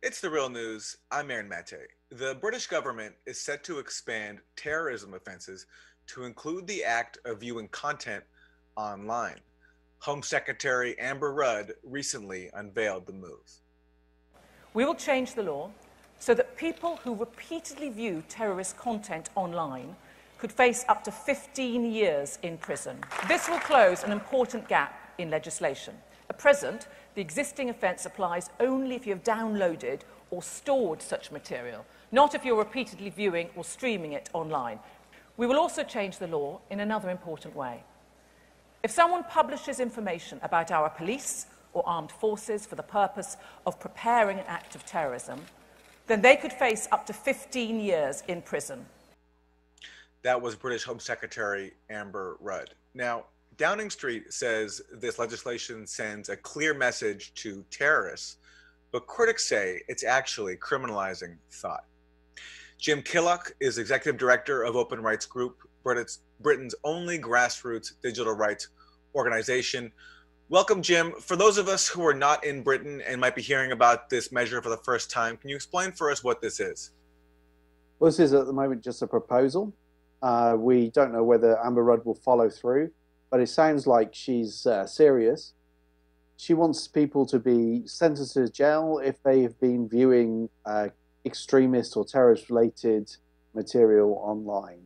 It's the real news. I'm Aaron Mate. The British government is set to expand terrorism offenses to include the act of viewing content online. Home Secretary Amber Rudd recently unveiled the move. We will change the law so that people who repeatedly view terrorist content online could face up to 15 years in prison. This will close an important gap in legislation. At present, the existing offence applies only if you have downloaded or stored such material, not if you're repeatedly viewing or streaming it online. We will also change the law in another important way. If someone publishes information about our police or armed forces for the purpose of preparing an act of terrorism, then they could face up to 15 years in prison. That was British Home Secretary Amber Rudd. Now, Downing Street says this legislation sends a clear message to terrorists, but critics say it's actually criminalizing thought. Jim Killock is executive director of Open Rights Group, Britain's only grassroots digital rights organization. Welcome, Jim. For those of us who are not in Britain and might be hearing about this measure for the first time, can you explain for us what this is? Well, this is at the moment just a proposal. We don't know whether Amber Rudd will follow through, but it sounds like she's serious. She wants people to be sentenced to jail if they have been viewing extremist or terrorist-related material online.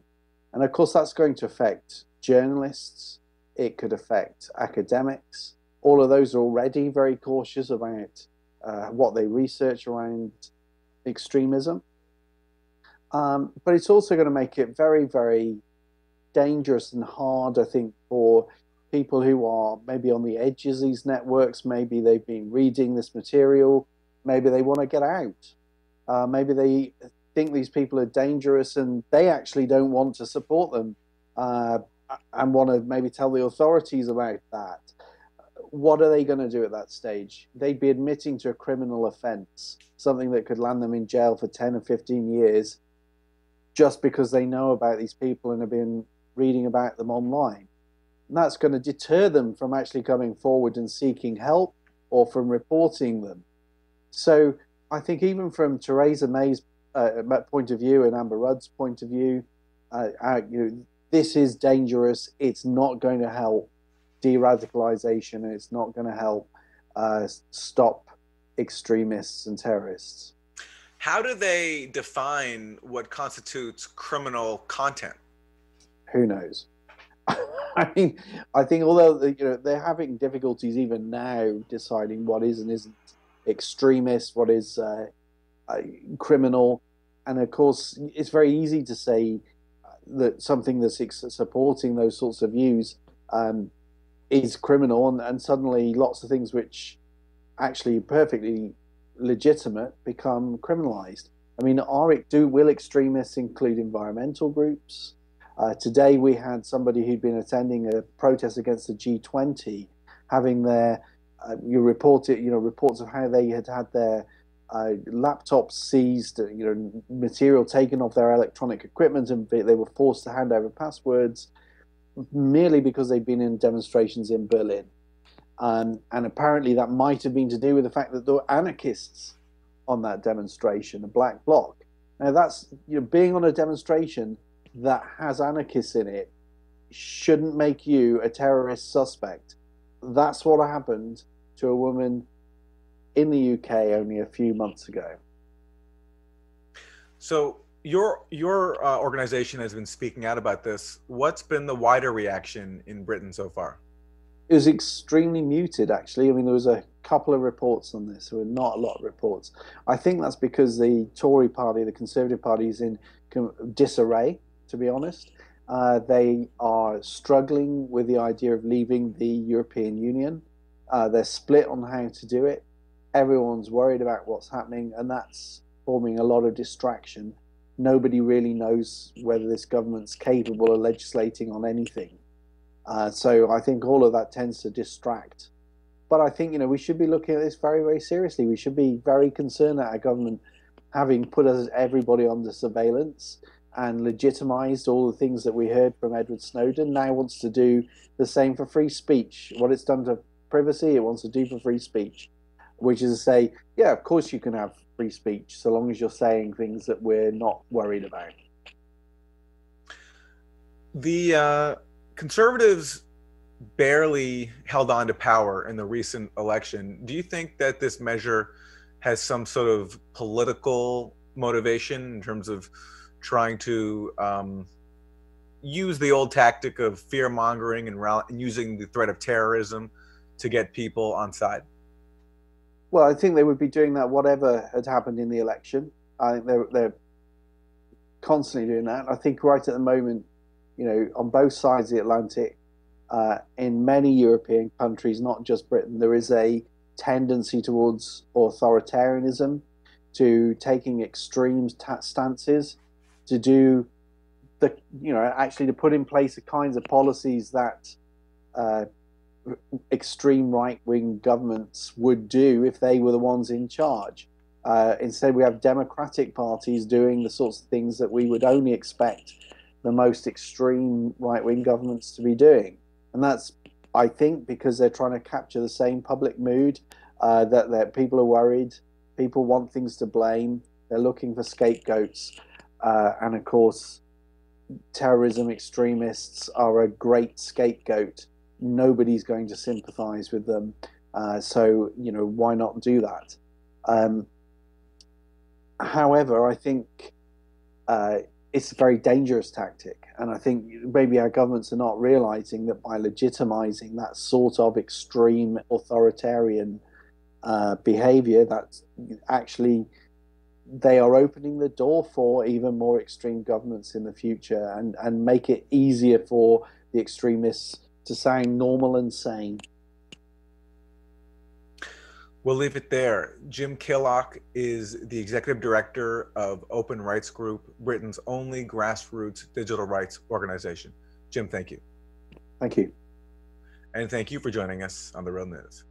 And of course, that's going to affect journalists. It could affect academics. All of those are already very cautious about what they research around extremism. But it's also going to make it very, very dangerous and hard, I think, for people who are maybe on the edges of these networks. Maybe they've been reading this material. Maybe they want to get out. Maybe they think these people are dangerous and they actually don't want to support them and want to maybe tell the authorities about that. What are they going to do at that stage? They'd be admitting to a criminal offence, something that could land them in jail for 10 or 15 years just because they know about these people and have been reading about them online. And that's going to deter them from actually coming forward and seeking help or from reporting them. So I think even from Theresa May's point of view and Amber Rudd's point of view, this is dangerous. It's not going to help de-radicalization, and it's not going to help stop extremists and terrorists. How do they define what constitutes criminal content? Who knows? I mean, I think although they're having difficulties even now deciding what is and isn't extremist, what is criminal, and of course it's very easy to say that something that's supporting those sorts of views is criminal, and suddenly lots of things which actually perfectly legitimate become criminalized. I mean, will extremists include environmental groups? Today we had somebody who'd been attending a protest against the G20 having their reports of how they had their laptops seized, material taken off their electronic equipment, and they were forced to hand over passwords merely because they'd been in demonstrations in Berlin. And apparently that might have been to do with the fact that there were anarchists on that demonstration, a black bloc. Now that's, being on a demonstration that has anarchists in it shouldn't make you a terrorist suspect. That's what happened to a woman in the UK only a few months ago. So your organization has been speaking out about this. What's been the wider reaction in Britain so far? It was extremely muted, actually. I mean, there was a couple of reports on this. There were not a lot of reports. I think that's because the Tory party, the Conservative Party, is in disarray, to be honest. They are struggling with the idea of leaving the European Union. They're split on how to do it. Everyone's worried about what's happening, and that's forming a lot of distraction. Nobody really knows whether this government's capable of legislating on anything. So I think all of that tends to distract. But I think, we should be looking at this very, very seriously. We should be very concerned at our government having put everybody under surveillance and legitimized all the things that we heard from Edward Snowden, now wants to do the same for free speech. What it's done to privacy, it wants to do for free speech, which is to say, yeah, of course you can have free speech, so long as you're saying things that we're not worried about. The conservatives barely held on to power in the recent election. Do you think that this measure has some sort of political motivation in terms of trying to use the old tactic of fear mongering and using the threat of terrorism to get people on side? Well, I think they would be doing that whatever had happened in the election. I think they're constantly doing that. I think right at the moment, on both sides of the Atlantic, in many European countries, not just Britain, there is a tendency towards authoritarianism, to taking extreme stances, to do actually to put in place the kinds of policies that extreme right-wing governments would do if they were the ones in charge. Instead, we have democratic parties doing the sorts of things that we would only expect the most extreme right-wing governments to be doing. And that's, I think, because they're trying to capture the same public mood, that people are worried, people want things to blame, they're looking for scapegoats. And of course, terrorism extremists are a great scapegoat. Nobody's going to sympathize with them. So, why not do that? However, I think it's a very dangerous tactic. And I think maybe our governments are not realizing that by legitimizing that sort of extreme authoritarian behavior, that actually they are opening the door for even more extreme governments in the future, and make it easier for the extremists to sound normal and sane. We'll leave it there. Jim Killock is the executive director of Open Rights Group, Britain's only grassroots digital rights organization. Jim, thank you. Thank you. And thank you for joining us on The Real News.